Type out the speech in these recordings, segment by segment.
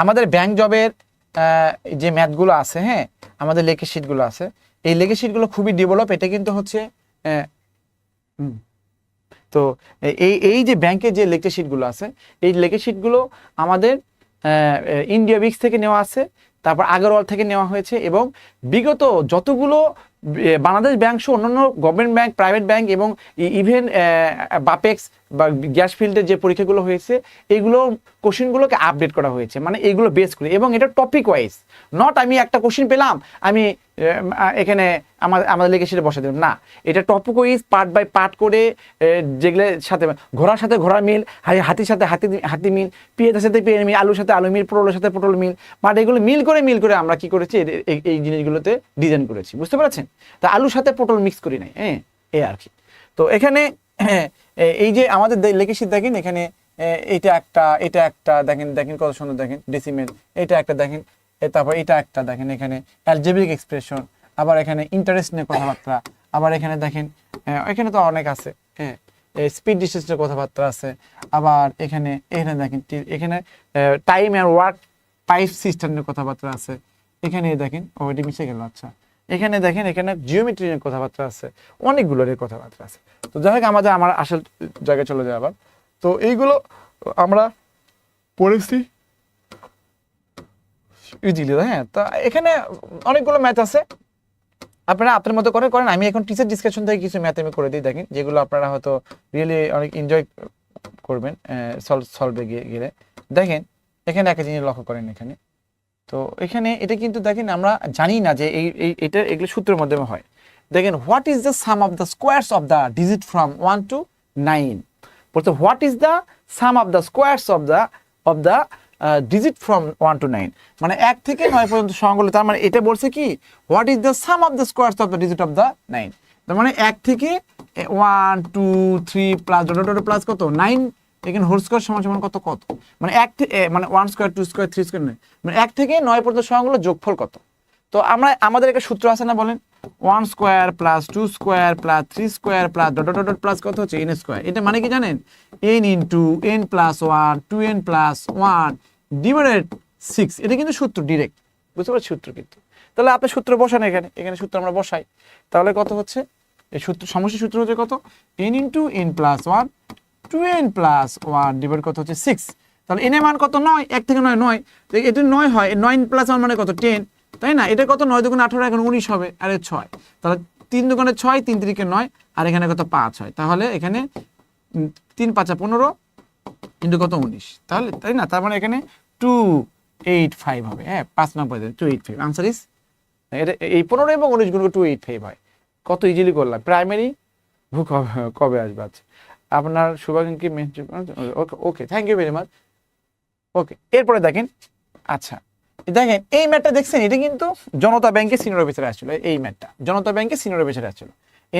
আমাদের ব্যাংক জবের যে ম্যাথগুলো আছে, হ্যাঁ, আমাদের লেখা শিটগুলো আছে, এই লেখা শিটগুলো খুবই ডেভেলপ। এটা কিন্তু হচ্ছে তো এই যে ব্যাংকের যে লেখা শিটগুলো আছে, এই লেখা শিটগুলো আমাদের ইন্ডিয়া উইক্স থেকে নেওয়া আছে, তারপর আগরওয়াল থেকে নেওয়া হয়েছে, এবং বিগত যতগুলো বাংলাদেশ ব্যাংক সহ অন্যান্য গভর্নমেন্ট ব্যাংক, প্রাইভেট ব্যাংক এবং ইভেন বাপেক্স বা গ্যাস ফিল্ডের যে পরীক্ষাগুলো হয়েছে, এইগুলো কোশ্চেনগুলোকে আপডেট করা হয়েছে, মানে এইগুলো বেস করে, এবং এটা টপিক ওয়াইজ, নট আমি একটা কোশ্চেন পেলাম আমি এখানে আমাদের লেগে সেটা বসা দিলাম না, এটা topic wise part by part করে, যেগুলোর সাথে ঘোড়ার সাথে ঘোড়ার মিল, হাতির সাথে হাতি মিল, পেঁয়াজের সাথে পেঁয়াজ মিল, আলুর সাথে আলু মিল, পটলের সাথে পটল মিল, বাট এগুলো মিল করে আমরা কি করেছি, এই জিনিসগুলোতে ডিজাইন করেছি, বুঝতে পারছেন? তা আলুর সাথে পটল মিক্স করি নাই, হ্যাঁ, এই আর কি। তো এখানে এই যে আমাদের লেখা শিট দেখেন, এখানে এটা একটা দেখেন কত সুন্দর, দেখেন ডেসিমেল, এটা একটা দেখেন, তারপর এটা একটা দেখেন, এখানে অ্যালজেব্রিক এক্সপ্রেশন, আবার এখানে ইন্টারেস্ট নিয়ে কথাবার্তা, আবার এখানে দেখেন এখানে তো অনেক আছে, হ্যাঁ, স্পিড ডিস্টেন্সের কথাবার্তা আছে, আবার এখানে দেখেন, এখানে টাইম অ্যান্ড ওয়ার্ক পাইপ সিস্টেমের কথাবার্তা আছে, এখানে দেখেন ওইটি মিশে গেল, আচ্ছা, এখানে দেখেন, এখানে জিওমেট্রি নিয়ে কথাবার্তা আছে, অনেকগুলোর কথাবার্তা আছে। তো যাই হোক, আমার আসল জায়গায় চলে যায় আবার। তো এইগুলো আমরা পড়েছি ইজিলি, হ্যাঁ। তা এখানে অনেকগুলো ম্যাথ আছে, আপনারা আপনার মতো করে করেন। আমি এখন টিচার ডিসকাশন থেকে কিছু ম্যাথ আমি করে দিই, দেখেন, যেগুলো আপনারা হয়তো রিয়েলি অনেক এনজয় করবেন সলভে গেলে। দেখেন এখানে একটা জিনিস লক্ষ্য করেন, এখানে তো এখানে এটা কিন্তু দেখেন আমরা জানি না যে এটা এগুলো সূত্রের মাধ্যমে হয়। দেখেন, what is the some of the squares of the digit from 1 to 9? বলতে what is the some of the squares of the digit from 1 to 9, মানে 1 থেকে 9 পর্যন্ত সংখ্যাগুলো। তার মানে এটা বলছে কি, what is the some of the squares of the digit of the 9, তার মানে 1 থেকে 1 2 3 প্লাস ডট প্লাস কত 9, এখানে হোল স্কোয়ার সমান কত মানে 1 থেকে মানে 1 স্কোয়ার 2 স্কোয়ার 3 স্কোয়ার নয়, মানে 1 থেকে 9 পর্যন্ত সংখ্যাগুলো যোগফল কত। তো আমাদের একটা সূত্র আছে না, বলেন, 1 square plus 2 square plus 3 square plus dot plus কত হচ্ছে n স্কোয়ার। এটা মানে কি জানেন, n into n plus 1 2n plus 1 divided 6। এটা কিন্তু সূত্র ডিরেক্ট, বুঝতে পারছি সূত্র কিন্তু। তাহলে আপনি সূত্র বসান, এখানে সূত্র আমরা বসাই, তাহলে কত হচ্ছে এই সূত্র, সমষ্টি সূত্র হচ্ছে কত, n into n plus 1 2n plus 1 divide কত হচ্ছে 6। তাহলে n এর মান কত, 9, 1 থেকে 9, তো এটা 9 হয়, 9 প্লাস 1 মানে কত 10, তাই না? এটা কত, 9 দুগুণে 18, এখন 19 হবে, আর 6, তাহলে 3 দুগুণে 6, 3 তিরিকে 9, আর এখানে কত 5 হয়, তাহলে এখানে 3 5 15 ইন্টু কত 19, তাহলে তাই না? তার মানে এখানে 285 হবে, হ্যাঁ, 5 নম্বর 285, আনসার ইজ এটা। এই 15 এবং 19 গুণ 285 হয়, কত ইজিলি করলাম। প্রাইমারি কবে আসবে? আচ্ছা, আপনার শুভাকাঙ্ক্ষী ওকে, থ্যাংক ইউ ভেরি মাচ। ওকে, এরপরে দেখেন, আচ্ছা দেখেন এই ম্যাটটা দেখছেন, এটা কিন্তু জনতা ব্যাংকের সিনিয়র অফিসারে আসছিল, এই ম্যাটটা জনতা ব্যাংকের সিনিয়র অফিসারে আসছিল।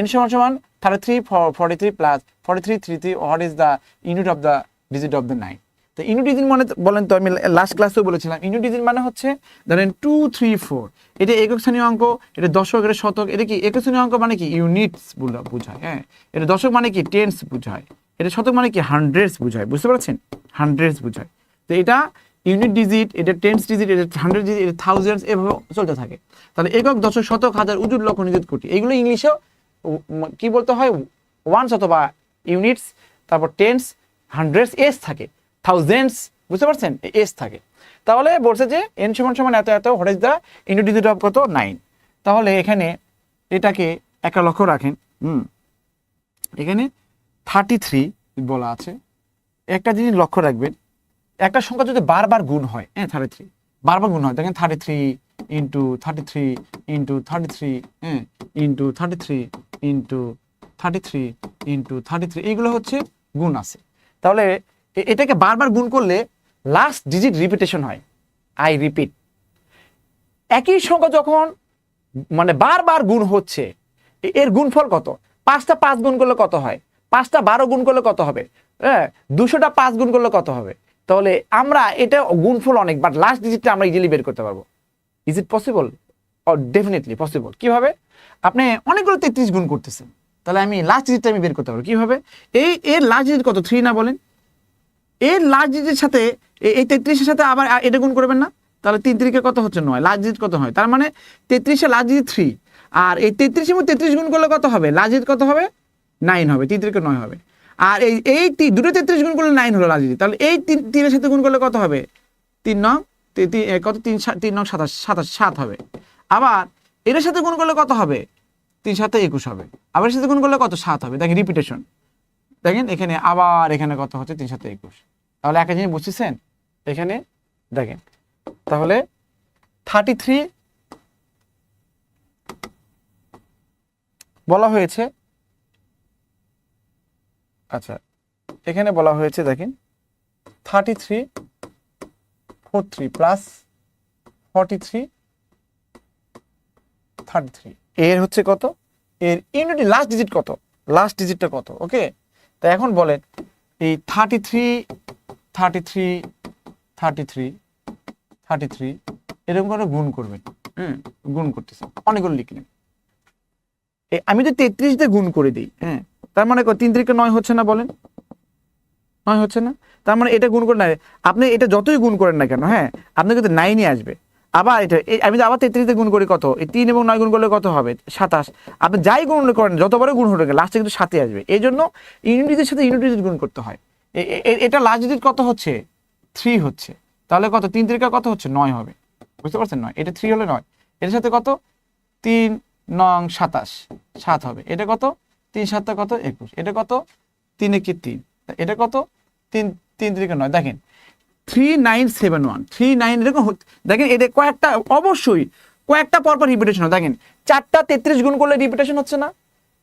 n সমান 33 43 plus 43 33, what is the unit of the digit of the 9? তো ইউনিট ডিজিট মানে বলেন তো, আমি লাস্ট ক্লাসেও বলেছিলাম, ইউনিট ডিজিট মানে হচ্ছে ধরেন 2 3 4, এটা একক শ্রেণীর অঙ্ক, এটা দশক, এটা শতক, এটা কি একক শ্রেণীর অঙ্ক মানে কি ইউনিটস বোঝায়, হ্যাঁ, এটা দশক মানে কি টেন্স বোঝায়, এটা শতক মানে কি হান্ড্রেডস বোঝায়, বুঝতে পারছেন, হান্ড্রেডস বোঝায়। তো এটা ইউনিট ডিজিট, এটা টেন্স ডিজিট, এটা হান্ড্রেড ডিজিট, এটা থাউজেন্ডস, এভাবে চলতে থাকে। তাহলে একক দশক শতক হাজার উজুর লক্ষ নিযুত কোটি, এগুলো ইংলিশেও কি বলতে হয়, ওয়ান্স অথবা ইউনিটস, তারপর টেন্স, হান্ড্রেডস, এস থাকে, থাউজেন্ডস, বুঝতে পারছেন, এস থাকে। তাহলে বলছে যে n সমান এত এত, what is the unit digit of কত 9। তাহলে এখানে এটাকে একটা লক্ষ্য রাখেন, এখানে 33 বলা আছে। একটা জিনিস লক্ষ্য রাখবেন, একটা সংখ্যা যদি বারবার গুণ হয়, হ্যাঁ 33 বারবার গুণ হয়, দেখেন 33 ইন্টু 33 ইন্টু 33, হ্যাঁ, ইন্টু 33 ইন্টু 33 ইন্টু 33, এইগুলো হচ্ছে গুণ আছে। তাহলে এটাকে বারবার গুণ করলে লাস্ট ডিজিট রিপিটেশন হয়, আই রিপিট। একই সংখ্যা যখন মানে বারবার গুণ হচ্ছে, এর গুণফল কত? 5টা 5 গুণ করলে কত হয়? 5টা 12 গুণ করলে কত হবে? হ্যাঁ, 200টা 5 গুণ করলে কত হবে? তাহলে আমরা এটা গুণফল অনেক, বাট লাস্ট ডিজিটটা আমরা ইজিলি বের করতে পারবো। Is it possible? Definitely possible. কিভাবে? আপনি অনেকগুলো 33 গুণ করতেছেন, তাহলে আমি লাস্ট ডিজিটটা আমি বের করতে পারবো কিভাবে? এর লাস্ট ডিজিট কত? 3 না, বলেন। এর লাস্ট ডিজিটের সাথে এই 33-এর সাথে আবার এটা গুণ করবেন না, তাহলে 3 3 কত হচ্ছে 9, লাস্ট ডিজিট কত হয়, তার মানে 33-এ লাস্ট ডিজিট 3, আর এই 33 এবং 33 গুণ করলে কত হবে, লাস্ট ডিজিট কত হবে 9 হবে, 3 3 9 হবে। আর এই দুটো 33 গুণ করলে 9 হলো লাস্ট ডিজিট, তাহলে এই 3 এর সাথে গুণ করলে কত হবে 3 9 কত 3 3 9 27 7 হবে। আবার এর সাথে গুণ করলে কত হবে 3 7 21 হবে, আবার এর সাথে গুণ করলে কত 7 হবে। দেখেন রিপিটেশন, দেখেন এখানে আবার এখানে কত হচ্ছে 3 7 21। তাহলে একটা জিনিস বুঝতেছেন এখানে দেখেন, তাহলে 33 বলা হয়েছে, আচ্ছা এখানে বলা হয়েছে দেখেন 33 43 প্লাস 43 33, এর হচ্ছে কত, এর ইউনিটি লাস্ট ডিজিট কত, লাস্ট ডিজিটটা কত। ওকে, তো এখন বলেন এই 33 33 33 33 এরকম করে গুণ করবেন, গুণ করতেছে অনেকগুলো লিখলেন। আমি যদি 33 দিয়ে গুণ করে দিই, তার মানে 3 3 9 হচ্ছে না, বলেন 9 হচ্ছে না, তার মানে এটা গুণ করে না, আপনি এটা যতই গুণ করেন না কেন, আপনার কিন্তু 9ই আসবে। আবার এটা আমি যদি আবার 33 দিয়ে গুণ করি কত, এই 3 এবং 9 গুণ করলে কত হবে 27, আপনি যাই গুণ করেন যতবারই গুণ হয়ে গেলে লাস্টে কিন্তু 7 আসবে। এই জন্য ইউনিটের সাথে ইউনিট গুণ করতে হয়। এটা লাস্ট ডিজিট কত হচ্ছে 3 হচ্ছে, তাহলে কত 3 3 কত হচ্ছে 9 হবে, বুঝতে পারছেন 9, এটা 3 হলে 9, এর সাথে কত 3 9 27 7 হবে, এটা কত 3 7 কত 21, এটা কত 3 1 3, এটা কত 3 3 3 9, দেখেন 3971 39 এরকম। দেখেন এটা কয়েকটা অবশ্যই কয়েকটা পরপর রিপিটেশন হয়, দেখেন 4টা 33 গুণ করলে রিপিটেশন হচ্ছে না,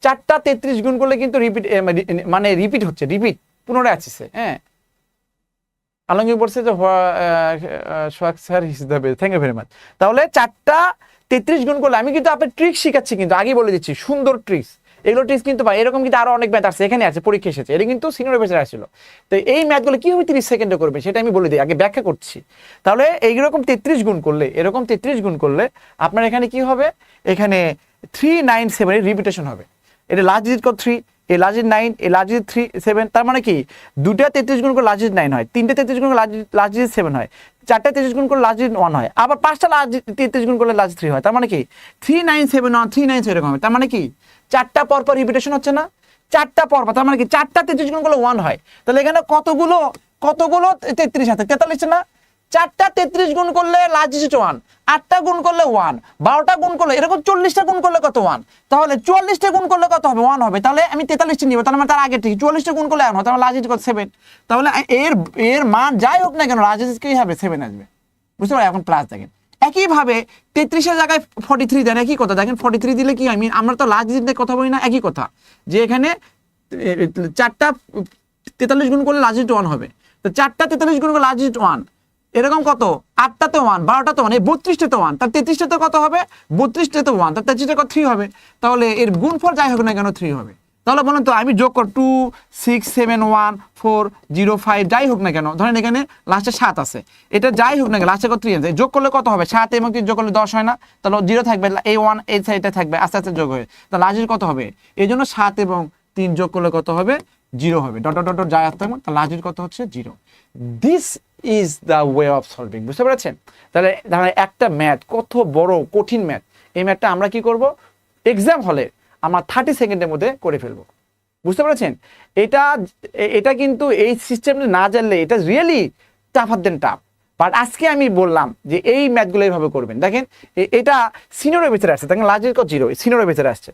4টা 33 গুণ করলে কিন্তু রিপিট মানে রিপিট হচ্ছে, রিপিট পুনরায় আসছে। আলমগীর বলছে যে Sohag sir is the best, thank you very much. তাহলে 4টা 33 গুণ করলে, আমি কিন্তু আপনার ট্রিক শিখাচ্ছি, কিন্তু আগে বলে দিচ্ছি সুন্দর ট্রিক্স, এগুলো ট্রিক্স কিন্তু ভাই এরকম কিন্তু আরো অনেক ম্যাথ আছে, এখানে আছে পরীক্ষা এসেছে, এটা কিন্তু সিনিয়র ব্যাচে আসছিল। তো এই ম্যাথগুলো কিভাবে 30 সেকেন্ডে করবে সেটা আমি বলে দিই, আগে ব্যাখ্যা করছি। তাহলে এইরকম 33 গুণ করলে, এরকম 33 গুণ করলে আপনার এখানে কি হবে, এখানে 397 এর রিপিটেশন হবে। এটা লাস্ট ডিজিট কত 3, এই লাস্ট ডিজিট 9, এই লাস্ট ডিজিট 3 7, তার মানে কি দুটা 33 গুণ করে লাস্ট ডিজিট 9 হয়, তিনটা 33 গুণ করে লাস্ট ডিজিট 7 হয়, চারটা 33 গুণ করে লাস্ট ডিজিট 1 হয়, আবার পাঁচটা লাস্ট 33 গুণ করলে লাস্ট 3 হয়, তার মানে কি 3971 397 এরকম হবে। তার মানে কি 4টা পরপর রিপিটেশন হচ্ছে না, 4টা পরপর, তার মানে কি 4টা 33 গুণ করলে 1 হয়। তাহলে এখানে কতগুলো 33 আছে 43 না, 4টা 33 গুণ করলে লাস্ট ডিজিট 1, 8টা গুণ করলে 1, 12টা গুণ করলে এরকম 40টা গুণ করলে কত 1, তাহলে 44টা গুণ করলে কত হবে 1 হবে। তাহলে আমি 43টা নিব, তাহলে তার আগে ঠিক 44টা গুণ করলে 1 হয়, তাহলে লাস্ট ডিজিট কত 7, তাহলে এর মান যাই হোক না কেন লাস্ট ডিজিট কি হবে 7 আসবে, বুঝতে পারলেন। এখন প্লাস দেখেন একইভাবে 33-এর জায়গায় 43 দেন, একই কথা, দেখেন 43 দিলে কি হয়, আমরা তো লাস্ট ডিজিট নিয়ে কথা বলি না, একই কথা, যে এখানে 4টা 43 গুণ করলে লাস্ট ডিজিট 1 হবে, তো 4টা 43 গুণ করলে লাস্ট ডিজিট 1, এরকম কত 8টাতে 1, 12টাতে 1, এই 32টাতে 1, তার 33টাতে কত হবে 32টাতে 1, তার 33টা কত 3 হবে, তাহলে এর গুণফল যাই হোক না কেন 3 হবে। তাহলে বলুন তো আমি যোগ কর 2 6 7 1 4 0 5 যাই হোক না কেন, ধরেন এখানে লাস্টে 7 আছে, এটা যাই হোক না কেন লাস্টে কত 3 আছে, যোগ করলে কত হবে 7 এবং 3 যোগ করলে 10 হয় না, তাহলে 0 থাকবে, এই 1 এই সাইডে থাকবে, আস্তে আস্তে যোগ হয়ে, তাহলে লাস্টে কত হবে, এই জন্য 7 এবং 3 যোগ করলে কত হবে 0 হবে, ডট ডট ডট যাই আসতে হবে, তাহলে লাস্টে কত হচ্ছে 0। This is the way of solving, বুঝতে পেরেছেন। তাহলে একটা ম্যাথ কত বড় কঠিন ম্যাথ, এই ম্যাথটা আমরা কি করব এক্সাম হলে আমরা 30 সেকেন্ডের মধ্যে করে ফেলবো, বুঝতে পেরেছেন। এটা কিন্তু এই সিস্টেমটা না জানলে এটা really tougher than tough, but আজকে আমি বললাম যে এই ম্যাথগুলো এইভাবে করবেন। দেখেন এটা সিনিয়রের ভিতরে আসছে, দেখেন লার্জের কত 0, সিনিয়রের ভিতরে আসছে,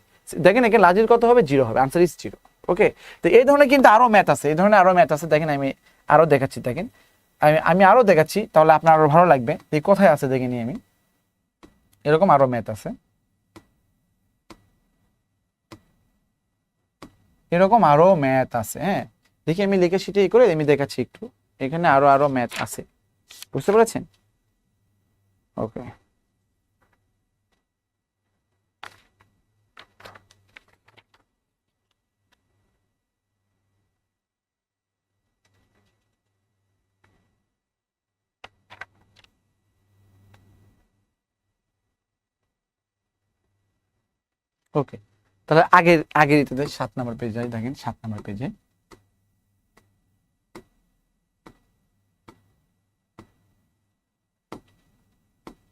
দেখেন এখানে লার্জের কত হবে 0 হবে, আনসার ইজ 0। ওকে, তো এই ধরনের কিন্তু আরো ম্যাথ আছে, এই ধরনের আরো ম্যাথ আছে, দেখেন আমি আরো দেখাচ্ছি, দেখেন আমি আরো দেখাচ্ছি, তাহলে আপনার আরো ভালো লাগবে। এই কোথায় আছে দেখে নিই আমি, এরকম আরো ম্যাথ আছে, এরকম আরো ম্যাথ আছে, দেখি আমি লিখে সেটাই করে আমি দেখাচ্ছি একটু, এখানে আরো ম্যাথ আছে, বুঝতে পেরেছেন। ওকে, ওকে, তাহলে আগের এটাতে 7 নম্বর পেজে যাই, দেখেন 7 নম্বর পেজে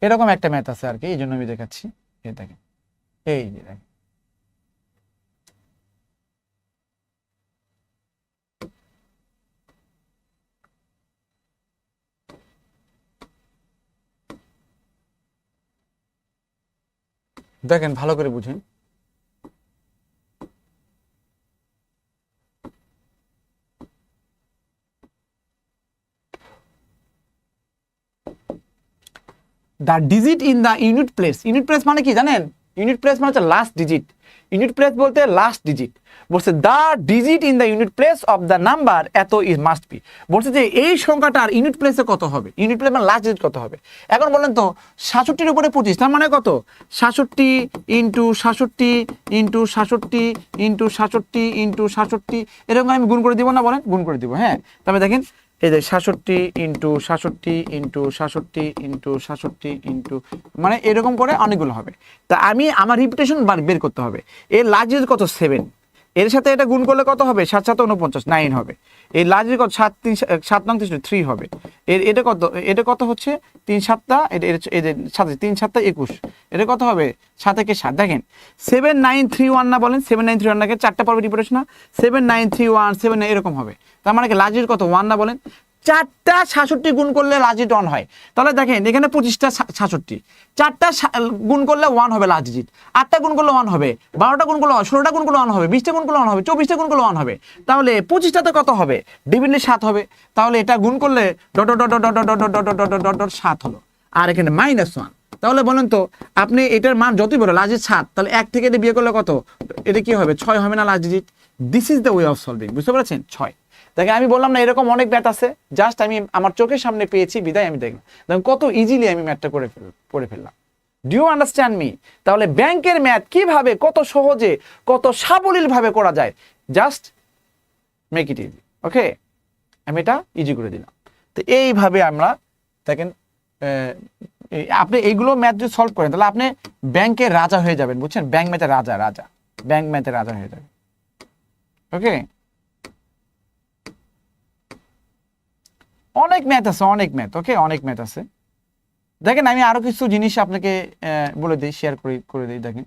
এরকম একটা ম্যাথ আছে আর কি, এই জন্য আমি দেখাচ্ছি। এই দেখেন, এই যে দেখেন, দেখেন ভালো করে বুঝেন। The digit in the unit place, unit place মানে কি জানেন? ইউনিট প্লেস মানে হচ্ছে লাস্ট ডিজিট। ইউনিট প্লেস বলতে লাস্ট ডিজিট। বলছে the digit in the unit place of the number এত ইজ মাস্ট বি। বলছে যে এই সংখ্যাটার ইউনিট প্লেসে কত হবে, ইউনিট প্লেস মানে লাস্ট ডিজিট কত হবে। এখন বলেন তো 67-র উপরে 25, তার মানে কত? 67 ইন্টু 67 ইন্টু 67 ইন্টু 67 ইন্টু 67, এরকম আমি গুণ করে দিব না? বলেন, গুণ করে দিব। হ্যাঁ, তবে দেখেন এই যে 67 ইন্টু 67 ইন্টু 67 ইন্টু 67 ইন্টু, মানে এরকম করে অনেকগুলো হবে। তা আমি আমার রিপিটেশন বের করতে হবে। এর লাস্ট ডিজিট কত? 7। এর সাথে এটা গুণ করলে কত হবে? 7 7 49, 9 হবে। এই লাস্ট ডিজিট কত? 7 3 7 9 3 হবে। এর এটা কত? এটা কত হচ্ছে? 3 7 এটা এই যে 7 3 7 21, এটা কত হবে? 7 একে 7। দেখেন 7 9 3 1 না? বলেন 7 9 3 1 নাকি? চারটা পর্বে রিপিটেশন না? 7 9 3 1 7 এরকম হবে। তার মানে কি লাস্ট ডিজিট কত? 1 না? বলেন চারটা 66 গুণ করলে লাস্ট ডিজিট 1 হয়। তাহলে দেখেন এখানে 25টা 66, চারটা গুণ করলে 1 হবে লাস্ট ডিজিট, 8টা গুণ করলে 1 হবে, 12টা গুণ করলে 16টা গুণ করলে 1 হবে, 20টা গুণ করলে 1 হবে, 24টা গুণ করলে 1 হবে। তাহলে 25টাতে কত হবে? ডিভিডেন্টলি 7 হবে। তাহলে এটা গুণ করলে dot dot dot dot dot dot dot dot dot dot 7 হলো। আর এখানে -1। তাহলে বলেন তো আপনি এটার মান যতই বড়, লাস্ট ডিজিট 7, তাহলে 1 থেকে এটা বিয়ে করলে কত? এটা কি হবে? 6 হবে না last digit? This is the way of solving. বুঝতে পেরেছেন? 6। দেখেন আমি বললাম না এরকম অনেক ম্যাথ আছে, জাস্ট আমি আমার চোখের সামনে পেয়েছি বিদায় আমি দেখলাম। দেখুন কত ইজিলি আমি ম্যাথটা করে ফেললাম। Do you understand me? তাহলে ব্যাংকের ম্যাথ কিভাবে কত সহজে কত সাবলীল ভাবে করা যায়, জাস্ট মেক ইট ইজি। ওকে, আমি এটা ইজি করে দিলাম। তো এইভাবে আমরা দেখেন আপনি এইগুলো ম্যাথ যদি সলভ করেন তাহলে আপনি ব্যাংকের রাজা হয়ে যাবেন। বুঝছেন? ব্যাংক ম্যাথের রাজা, ব্যাংক ম্যাথের রাজা হয়ে যাবেন। ওকে, অনেক ম্যাথ আছে, অনেক ম্যাথ। ওকে, অনেক ম্যাথ আছে। দেখেন আমি আরো কিছু জিনিস আপনাকে বলে দিই, শেয়ার করে দিই। দেখেন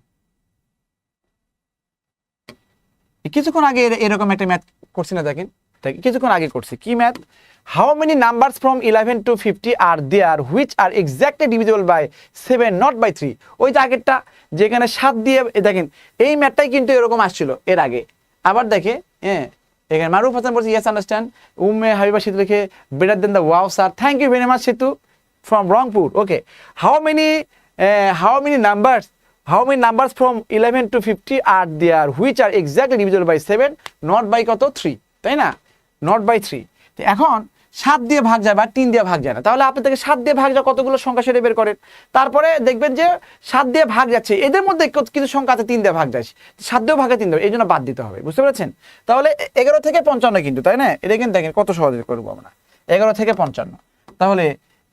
কিছুক্ষণ আগে এরকম একটা ম্যাথ করছি না? দেখেন কিছুক্ষণ আগে করছি। কি math? How many numbers from 11 to 50 are there which are exactly divisible by 7 not by 3। ওই যে আগেরটা যেখানে 7 দিয়ে, দেখেন এই ম্যাথটাই কিন্তু এরকম আসছিল এর আগে। আবার দেখে এখানে মারুফ হাসান বলছে ইয়েস আন্ডারস্ট্যান্ড। উম্মে হাবিবা সেতু লিখে better than the wow sir, thank you very much Setu from Rangpur. Okay, how many numbers from 11 to 50 are there which are exactly divisible by 7 not by কত? 3, তাই না? not by 3। তো এখন 7 দিয়ে ভাগ যায় বা 3 দিয়ে ভাগ যায় না, তাহলে আপনি থেকে 7 দিয়ে ভাগ যায় কতগুলো সংখ্যা সেটা বের করেন। তারপরে দেখবেন যে 7 দিয়ে ভাগ যাচ্ছে, এদের মধ্যে কিছু সংখ্যা আছে 3 দিয়ে ভাগ যায়, 7 দিয়ে ভাগে 3 দেবে, এই জন্য বাদ দিতে হবে। বুঝতে পেরেছেন? তাহলে 11 থেকে 55 কিন্তু, তাই না? এটা কিন্তু দেখেন কত সহজে করবো আমরা। 11 থেকে 55, তাহলে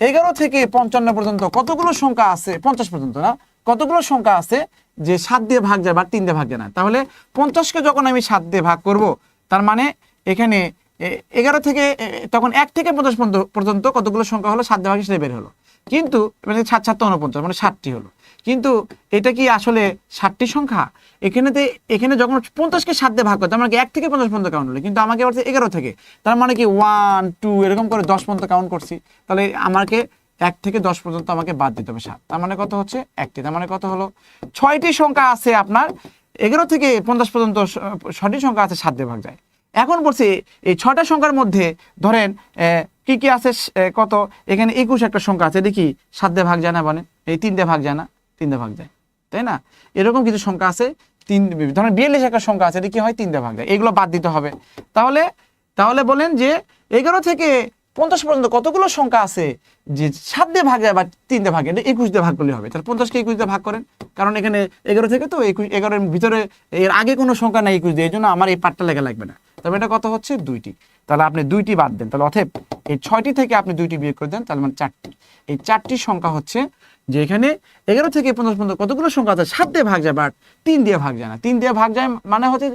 11 থেকে 55 পর্যন্ত কতগুলো সংখ্যা আছে? 50 পর্যন্ত না, কতগুলো সংখ্যা আছে যে 7 দিয়ে ভাগ যায় বা 3 দিয়ে ভাগ যায় না? তাহলে 50কে যখন আমি 7 দিয়ে ভাগ করব, তার মানে এখানে 11 থেকে তখন 1 থেকে 50 পর্যন্ত কতগুলো সংখ্যা হলো 7 দিয়ে ভাগে সেটা বের হলো। কিন্তু মানে 7 7 49, মানে 60টি হলো। কিন্তু এটা কি আসলে 60টি সংখ্যা? এখানে যখন 50কে 7 দিয়ে ভাগ করে, তার মানে 1 থেকে 50 পর্যন্ত কাউন্ট হলো, কিন্তু আমাকে বলছে 11 থেকে, তার মানে কি 1 2 এরকম করে 10 পর্যন্ত কাউন্ট করছি। তাহলে আমাকে 1 থেকে 10 পর্যন্ত আমাকে বাদ দিতে হবে 7, তার মানে কত হচ্ছে? 1টি। তার মানে কত হলো? 6টি সংখ্যা আছে আপনার 11 থেকে 50 পর্যন্ত, 6টি সংখ্যা আছে 7 দিয়ে ভাগ যায়। এখন বলছি এই 6টা সংখ্যার মধ্যে ধরেন কি কি আছে? কত? এখানে 21 একটা সংখ্যা আছে, দেখি 7 দিয়ে ভাগ যায় না? বলেন এই 3 দিয়ে ভাগ যায় না? 3 দিয়ে ভাগ যায়, তাই না? এরকম কিছু সংখ্যা আছে 3, ধরেন 42 একটা সংখ্যা আছে, এটা কি হয়? 3 দিয়ে ভাগ যায়। এগুলো বাদ দিতে হবে। তাহলে বলেন যে 11 থেকে 50 পর্যন্ত কতগুলো সংখ্যা আছে যে 7 দিয়ে ভাগ যায় বা 3 দিয়ে ভাগ যায়? এটা 21 দিয়ে ভাগ করলে হবে। তাহলে 50কে 21 দিয়ে ভাগ করেন, কারণ এখানে 11 থেকে তো 11 এর ভিতরে এর আগে কোনো সংখ্যা নাই 21 দিয়ে, এই জন্য আমার এই পার্টটা লেখা লাগবে না। তবে এটা কত হচ্ছে? 2টি। তাহলে আপনি 2টি বাদ দেন, তাহলে অতএব এই 6টি থেকে আপনি 2টি বিয়োগ করে দেন, তাহলে মানে 4টি। এই 4টি সংখ্যা হচ্ছে যে এখানে 11 থেকে 50 পর্যন্ত কতগুলো সংখ্যা আছে 7 দিয়ে ভাগ যায় বাট 3 দিয়ে ভাগ যায় না। 3 দিয়ে ভাগ যায় মানে হচ্ছে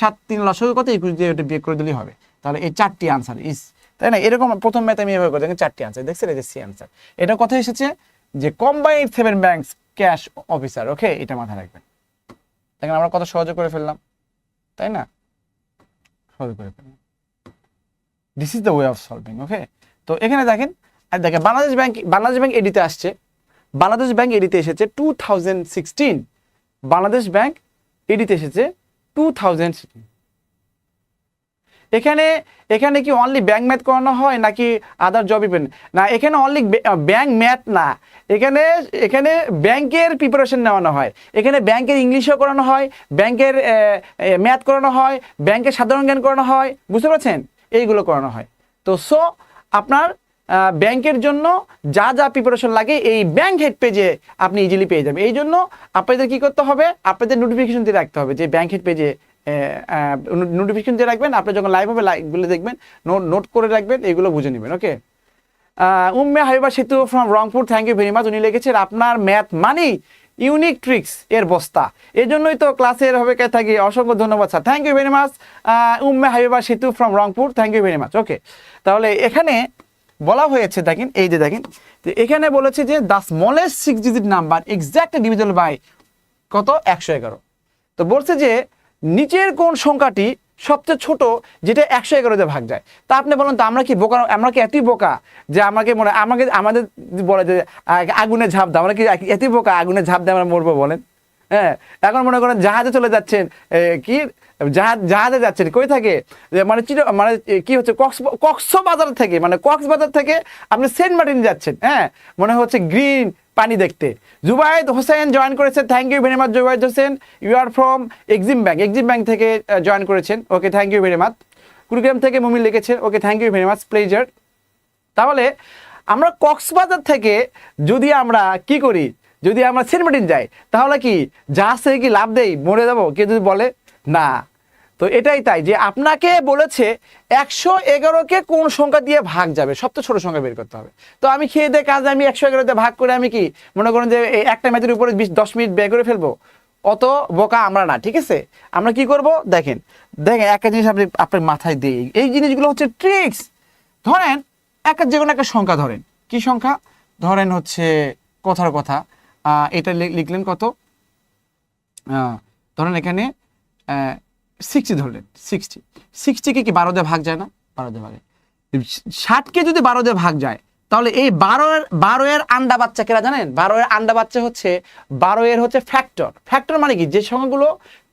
7 3 লসাগু কত? 21 দিয়ে এটা বিয়োগ করে দিলেই হবে। তাহলে এই 4টি আনসার ইস, তাই না? এরকম প্রথম ম্যাথ আমি এভাবে করে দেখেন 4টি আনসার, দেখছেন? এই যে সি আনসার। এটা কথা এসেছে যে কম্বাইন্ড 7 ব্যাংকস ক্যাশ অফিসার। ওকে, এটা মাথায় রাখবেন। দেখেন আমরা কত সহজে করে ফেললাম, তাই না? সহজে করে ফেললাম। This is the way of solving. Okay, তো এখানে দেখেন, আর দেখেন বাংলাদেশ ব্যাংক এডিতে আসছে, বাংলাদেশ ব্যাংক এডিতে এসেছে 2016, বাংলাদেশ ব্যাংক এডিতে এসেছে 2016। এখানে কি অনলি ব্যাংক ম্যাথ করানো হয় নাকি আদার জব ইভেন? না, এখানে অনলি ব্যাংক ম্যাথ না, এখানে ব্যাংকের প্রিপারেশন নেওয়ানো হয়, এখানে ব্যাংকের ইংলিশও করানো হয়, ব্যাংকের ম্যাথ করানো হয়, ব্যাংকের সাধারণ জ্ঞান করানো হয়, বুঝতে পারছেন? এইগুলো করানো হয়। তো আপনার ব্যাংকের জন্য যা যা প্রিপারেশন লাগে এই ব্যাংক হেড পেজে আপনি ইজিলি পেয়ে যাবেন। এই জন্য আপনাদের কি করতে হবে, আপনাদের নোটিফিকেশন দিয়ে রাখতে হবে যে ব্যাংক হেড পেজে নোটিফিকেশন দিয়ে রাখবেন। আপনি যখন লাইভ হবে লাইভগুলো দেখবেন, নোট করে রাখবেন, এগুলো বুঝে নেবেন। ওকে, Umme Habiba Setu from Rangpur, thank you very much. উনি লিখেছেন আপনার ম্যাথ মানি ইউনিক ট্রিক্স এর বস্তা, এই জন্যই তো ক্লাসের হবে কে থাকি। অসংখ্য ধন্যবাদ sir, thank you very much. Umme Habiba Setu from Rangpur, thank you very much. Okay, তাহলে এখানে বলা হয়েছে, দেখেন এই যে দেখেন, এখানে বলেছে যে the smallest 6 digit number exact divisible by কত, 111। তো বলছে যে নিচের কোন সংখ্যাটি সবচেয়ে ছোট যেটা 111 ভাগ যায়। তা আপনি বলেন তো আমরা কি বোকা, আমরা কি এতই বোকা যে আমাদের বলে যে আগুনে ঝাঁপ দাও, আমরা কি এতই বোকা আগুনে ঝাঁপ দিয়ে আমরা মরবো বলেন? হ্যাঁ, এখন মনে করেন জাহাজে চলে যাচ্ছেন, কি জাহাজে যাচ্ছেন, কই থাকে মানে কি হচ্ছে কক্সবাজার থেকে আপনি সেন্ট মার্টিন যাচ্ছেন। হ্যাঁ, মনে হচ্ছে গ্রিন পানি দেখতে। জুবাইদ হোসেন জয়েন করেছেন, thank you very much Zubaid Hossain, you are from Exim bank থেকে জয়েন করেছেন। Okay, thank you very much. Kurigram থেকে মুমিন লিখেছেন, okay, thank you very much, pleasure. তাহলে আমরা কক্সবাজার থেকে যদি আমরা কি করি, যদি আমরা সেন্ট মার্টিন যাই, তাহলে কি জাহাজ থেকে কি লাভ দেই, মরে যাবো কে যদি বলে? না। তো এটাই তাই যে আপনাকে বলেছে 111কে কোন সংখ্যা দিয়ে ভাগ যাবে, সবচেয়ে ছোট সংখ্যা বের করতে হবে। তো আমি খেয়ে দিয়ে কাজ আমি 111তে ভাগ করে আমি কি মনে করেন যে একটা ম্যাথের উপরে 10 মিনিট ব্যয় করে ফেলবো? অত বোকা আমরা না, ঠিক আছে? আমরা কি করব, দেখেন একটা জিনিস আপনার মাথায় দিই, এই জিনিসগুলো হচ্ছে ট্রিক্স। ধরেন যে কোনো একটা সংখ্যা ধরেন, কি সংখ্যা ধরেন হচ্ছে কথার কথা, এটা লিখলেন কত, ধরেন এখানে 60 ধরলেন, 60কে কি 12 দিয়ে ভাগ যায় না? 12 দিয়ে ভাগ। 60কে যদি 12 দিয়ে ভাগ যায়, তাহলে এই 12 এর আন্ডা বাচ্চা কেরা জানেন? 12 এর আন্ডা বাচ্চা হচ্ছে 12 এর হচ্ছে ফ্যাক্টর মানে কি, যে সংখ্যাগুলো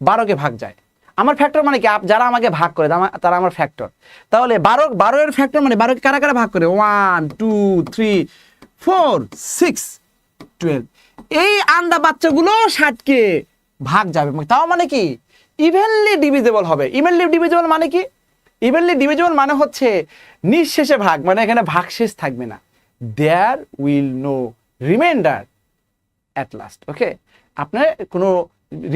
12কে ভাগ যায়। আমার ফ্যাক্টর মানে কি, যারা আমাকে ভাগ করে তারা আমার ফ্যাক্টর। তাহলে 12 এর ফ্যাক্টর মানে 12কে কারা কারা ভাগ করে, 1 2 3 4 6 12। এই আন্ডা বাচ্চাগুলো 60কে ভাগ যাবে, তাও মানে কি ইভেনলি ডিভিজিবল হবে। ইভেনলি ডিভিজিবল মানে কি? ইভেনলি ডিভিজিবল মানে হচ্ছে নিঃশেষে ভাগ, মানে এখানে ভাগশেষ থাকবে না। There will no reminder at last. Okay, আপনার কোনো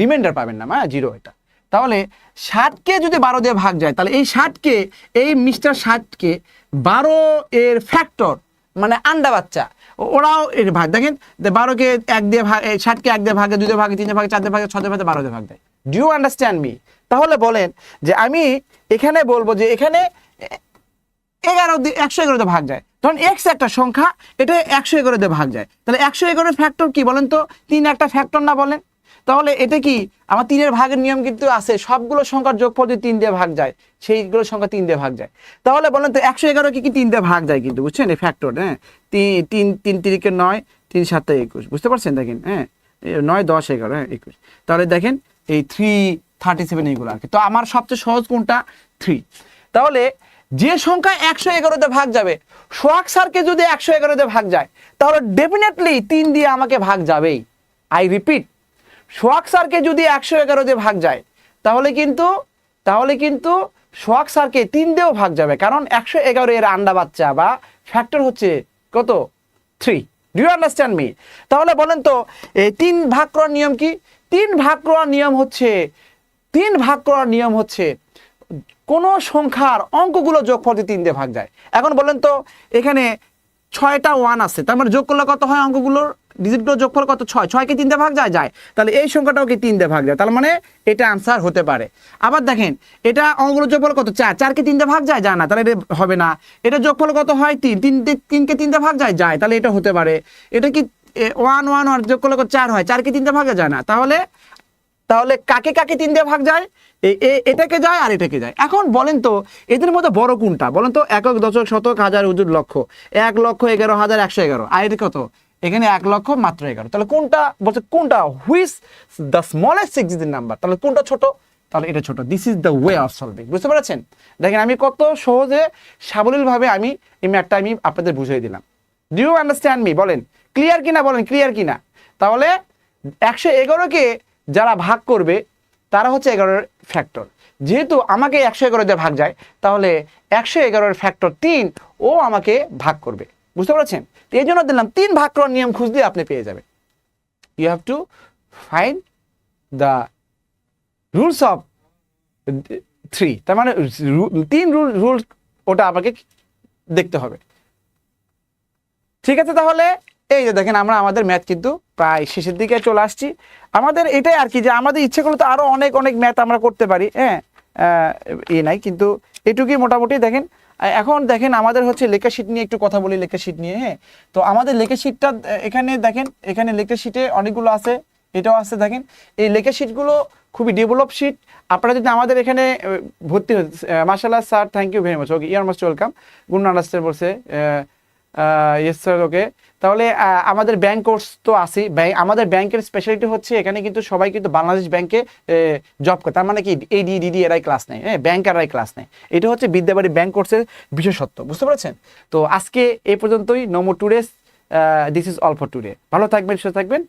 রিমাইন্ডার পাবেন না, জিরো এটা। তাহলে 60কে যদি 12 দিয়ে ভাগ যায়, তাহলে এই 60কে, এই মিস্টার 60কে 12 এর ফ্যাক্টর মানে আন্ডা বাচ্চা, ওরাও এর ভাগ। দেখেন 12কে 1 দিয়ে ভাগ, 60কে 1 দিয়ে ভাগে, 2 দিয়ে ভাগে, 3 দিয়ে ভাগে, 4 দিয়ে ভাগে, 6 দিয়ে ভাগে, 12 দিয়ে ভাগ দেয়। Do you understand me? তাহলে বলেন যে আমি এখানে বলবো যে এখানে 111 দিয়ে ভাগ যায়। ধরুন এক্স একটা সংখ্যা, এটা 111 দিয়ে ভাগ যায়, তাহলে 111 ফ্যাক্টর কি বলেন তো? 3 একটা ফ্যাক্টর না বলেন? তাহলে এটা কি আমার 3 এর ভাগের নিয়ম কিন্তু আছে, সবগুলো সংখ্যার যোগফল যদি 3 দিয়ে ভাগ যায়, সেইগুলো সংখ্যা 3 দিয়ে ভাগ যায়। তাহলে বলেন তো 111কে কি 3 দিয়ে ভাগ যায় কিন্তু, বুঝছেন? এই ফ্যাক্টর, হ্যাঁ, 3 3 9 3 7 21, বুঝতে পারছেন? দেখেন, হ্যাঁ, 9 10 11, হ্যাঁ 21। তাহলে দেখেন এই 337 এইগুলো আর কি। তো আমার সবচেয়ে সহজ কোনটা? 3। তাহলে যে সংখ্যা 111তে ভাগ যাবে, সোহাগ স্যারকে যদি 111তে ভাগ যায়, তাহলে ডেফিনেটলি 3 দিয়ে আমাকে ভাগ যাবেই। আই রিপিট, সোহাগ স্যারকে যদি 111তে ভাগ যায়, তাহলে কিন্তু সোহাগ স্যারকে 3 দিয়েও ভাগ যাবে, কারণ 111 এর আন্ডা বাচ্চা বা ফ্যাক্টর হচ্ছে কত? 3। Do you understand me? তাহলে বলেন তো এই 3 ভাগ করার নিয়ম কি? 3 ভাগ করার নিয়ম হচ্ছে কোন সংখ্যার অঙ্কগুলো যোগফল 3 দিয়ে ভাগ যায়। এখন বলেন তো এখানে 6টা 1 আছে, তার মানে যোগ করলে কত হয়? অঙ্কগুলোর ডিজিটগুলো যোগফল কত? 6। 6কে 3 দিয়ে ভাগ যায়। তাহলে এই সংখ্যাটাও কি 3 দিয়ে ভাগ যায়, তার মানে এটা আনসার হতে পারে। আবার দেখেন এটা অঙ্কগুলোর যোগফল কত? 4। 4কে 3 দিয়ে ভাগ যায় না, তাহলে এটা হবে না। এটা যোগফল কত হয়? 3। 3কে 3 দিয়ে ভাগ যায়, তাহলে এটা হতে পারে। এটা কি ওয়ান ওয়ান ওয়ান যোগ করলে 4 হয়, 4 কি 3 দিয়ে ভাগে যায় না, তাহলে তাহলে কাকে কাকে 3 দিয়ে ভাগ যায়, এটাকে যায় আর এটাকে যায়। এখন বলেন তো এদের মধ্যে বড় কোনটা বলেন তো, একক দশক শতক হাজার হুজুর লক্ষ, 1,11,111, আর এটা কত, এখানে 1 লক্ষ মাত্র 11, তাহলে কোনটা বলছে, কোনটা which the smallest six digit number, তাহলে কোনটা ছোট, তাহলে এটা ছোট। This is the way of solving, বুঝতে পেরেছেন? দেখেন আমি কত সহজে সাবলীল ভাবে আমি এই ম্যাথটা আমি আপনাদের বুঝিয়ে দিলাম। Do you understand me? বলেন ক্লিয়ার কিনা, বলেন ক্লিয়ার কিনা। তাহলে 111কে যারা ভাগ করবে তারা হচ্ছে 11-এর ফ্যাক্টর, যেহেতু আমাকে 111 দিয়ে ভাগ যায়, তাহলে 111-এর ফ্যাক্টর 3 ও আমাকে ভাগ করবে, বুঝতে পেরেছেন? এই জন্য দিলাম 3 ভাগ করার নিয়ম খুঁজলে আপনি পেয়ে যাবেন। You have to find the rules of 3, তার মানে 3 রুল ওটা আমাকে দেখতে হবে। ঠিক আছে, তাহলে এই যে দেখেন আমরা আমাদের ম্যাথ কিন্তু প্রায় শেষের দিকে চলে আসছি। আমাদের এটাই আর কি, যে আমাদের ইচ্ছে করলে তো আরো অনেক অনেক ম্যাথ আমরা করতে পারি, হ্যাঁ নাই, কিন্তু এটুকুই মোটামুটি। দেখেন এখন দেখেন আমাদের হচ্ছে লেখা শিট নিয়ে একটু কথা বলি, লেখা শিট নিয়ে। হ্যাঁ, তো আমাদের লেখা শিটটা এখানে দেখেন, এখানে লেখা শিটে অনেকগুলো আছে, এটাও আছে। দেখেন এই লেখা শিটগুলো খুবই ডেভেলপ শিট। আপনারা যদি আমাদের এখানে ভর্তি হতে, মাশাআল্লাহ sir, thank you very much, okay, you are most welcome, good understand বলছে, ইয়েস স্যার, ওকে। তাহলে আমাদের ব্যাংক কোর্স তো আছেই, আমাদের ব্যাংকের স্পেশালিটি হচ্ছে এখানে কিন্তু সবাই কিন্তু বাংলাদেশ ব্যাংকে জব করে, তার মানে কি এডি ডিডি এরাই ক্লাস নেয়, হ্যাঁ, ব্যাংকাররাই ক্লাস নেয়। এটা হচ্ছে বিদ্যাবাড়ি ব্যাংক কোর্সের বিশেষত্ব, বুঝতে পেরেছেন? তো আজকে এই পর্যন্তই, no more today's, this is all for today. ভালো থাকবেন, সুস্থ থাকবেন।